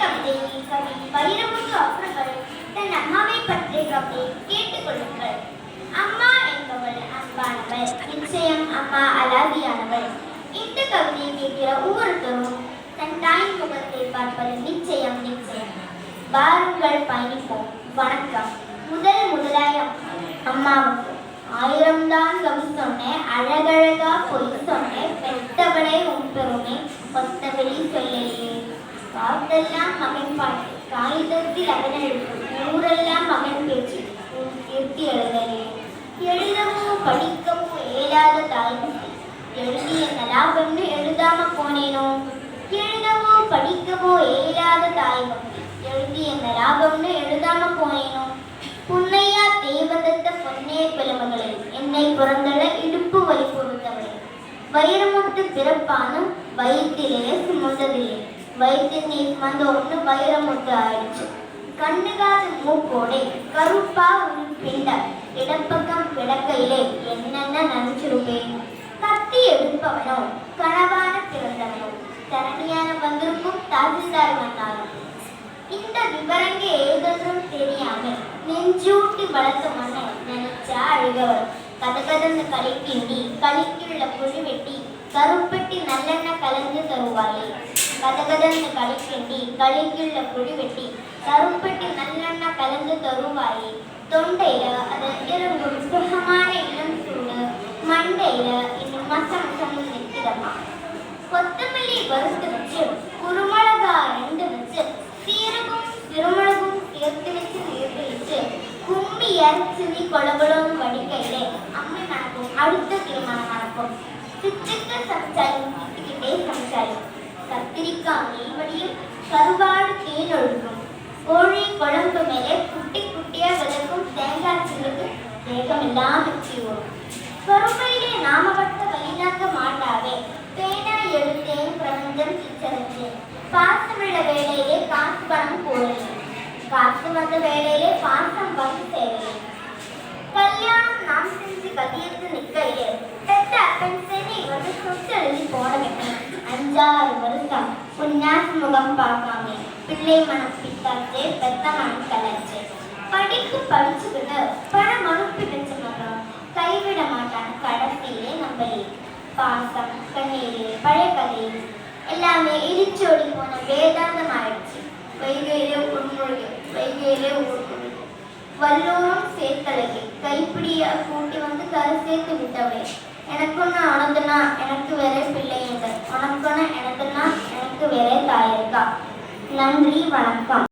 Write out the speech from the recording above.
கவிதை கவி வைரமுத்து அவர்கள் தன் அம்மாவை பற்றிய கவிதை கேட்டுக்கொள்ளுங்கள். அம்மா என்பவள் அன்பானவள், நிச்சயம் அம்மா அழகியானவள். இந்த கவிதையை கேட்கிற ஒவ்வொருத்தரும் தன் தாயின் முகத்தை பார்ப்பது நிச்சயம் நிச்சயம். வாருங்கள் பயணிப்போம். வணக்கம். முதலாய் அம்மாவுக்கு 1000 தான் கவி சொன்னேன், அழகழகா பொய் சொன்னேன், பெத்தவளே உன் பெருமை கொத்தவெளி சொல்லலையே. காத்தெல்லாம் மகன் பாட்டு, காகிதத்தில் அவன் எழுத்து, ஊரெல்லாம் மகன் பேச்சு, உன் கீர்த்தி எழுதலே. எழுதவோ படிக்கவோ ஏலாத தாய்மொழி, எழுதிய நலாபம்னு எழுதாம போனேனோ. எழுதவோ படிக்கவோ ஏலாத தாய்மொழி, எழுதிய நலாபம்னு எழுதாம போனேனோ. புன்னையா தேவதத்த பொன்னே பிளமகளே, என்னை பிறந்தட இடுப்பு வலி பொறுத்தவளே. வைரமுத்து பிறப்பானும் வயிற்றிலே சுமந்ததில்லை, வயிற்றில் நீ சுமந்த ஒன்று வைரமுத்து ஆயிடுச்சு. கண்ணுகாது மூக்கோடே கருப்பா ஒரு பிண்ட இடப்பக்கம் கிடக்கையிலே என்னென்ன நினைச்சிருப்பேன். கத்தி எடுப்பவனோ கனவான பிறந்தவனோ தரணியான வந்திருக்கும் தாசில்தார் வந்தாலும். இந்த விவரங்க ஏதொன்றும் தெரியாம நெஞ்சூட்டி வளர்த்த மண்ணை நினைச்சா அழுகவர். கதகதன்னு களிக்கிண்டி களிக்குள்ள புழு வெட்டி கருப்பெட்டி நல்லெண்ணெய் கலந்து தருவாயே. கதகதன்னு களிக்கிண்டி களிக்குள்ள புழு வெட்டி கருப்பெட்டி நல்லெண்ணெய் கலந்து தருவாயே. தொண்டையில அது இறங்கும் சுகமான இளம் சூடு, மண்டையில இன்னும் மசம் நிற்கிறமா. கொத்தமல்லி வறுத்து வச்சு குருமிளகா 2 வச்சு சீரகம் திருமிளகும் சேர்த்து வச்சு நிறுத்தி வச்சு கும்பி அரைச்சு நீ கொலபலோன்னு வடிக்கையிலே அம்மை மணக்கும், அடுத்த திருமணம் மணக்கும். சிச்சுக்கு சமைச்சாலும் வீட்டுக்கிட்டே சமைச்சாலும் கத்திரிக்காய் நெய்வடியும் கருவாடு தேன் ஒழுக்கும். கோழி குழம்பு மேலே குட்டி குட்டியா விளக்கும் தேங்காய் சில்லுக்கு தேகமெல்லாம் வச்சு ஓடும். பொறுமையிலே நாமப்பட்ட வழிநாக்க மாட்டாவே பேனா எழுத்தேன் பிரபஞ்சம் சிச்சரிச்சேன். பாசமுள்ள வேலையிலே காசு பணம் போடலை, காசு வந்த வேலையிலே பாசம் வந்து சேரலை. கல்யாணம் நாம் செஞ்சு கதியத்து நிற்கையிலே பெத்த அப்பன் சரி வந்து சொத்து எழுதி போட வைக்கணும். 5-6 வருஷம் உன்னாசு முகம் பார்க்காம பிள்ளை மனம் பித்தாச்சே, பெத்த மனம் கலர்ச்சே. படிப்பு படிச்சுக்கிட்டு பணம் அனுப்பி வச்ச மகன் கைவிட மாட்டான் கடைசியிலே நம்மளே. பாசம் கண்ணீர் பழைய கதை எல்லாமே இடிச்சோடி போன வேதாந்தம் ஆயிடுச்சு. வைகையிலே உள்மொழி வைகையிலே உள்மொழி வல்லூரும் சேர்த்தழகி கைப்பிடியா கூட்டி வந்து கரை சேர்த்து விட்டவளே. எனக்குன்னா உனக்குன்னா எனக்கு வேற பிள்ளை இல்லை, உனக்குன்னா எனக்குன்னா எனக்கு வேற தாய் இருக்கா. நன்றி, வணக்கம்.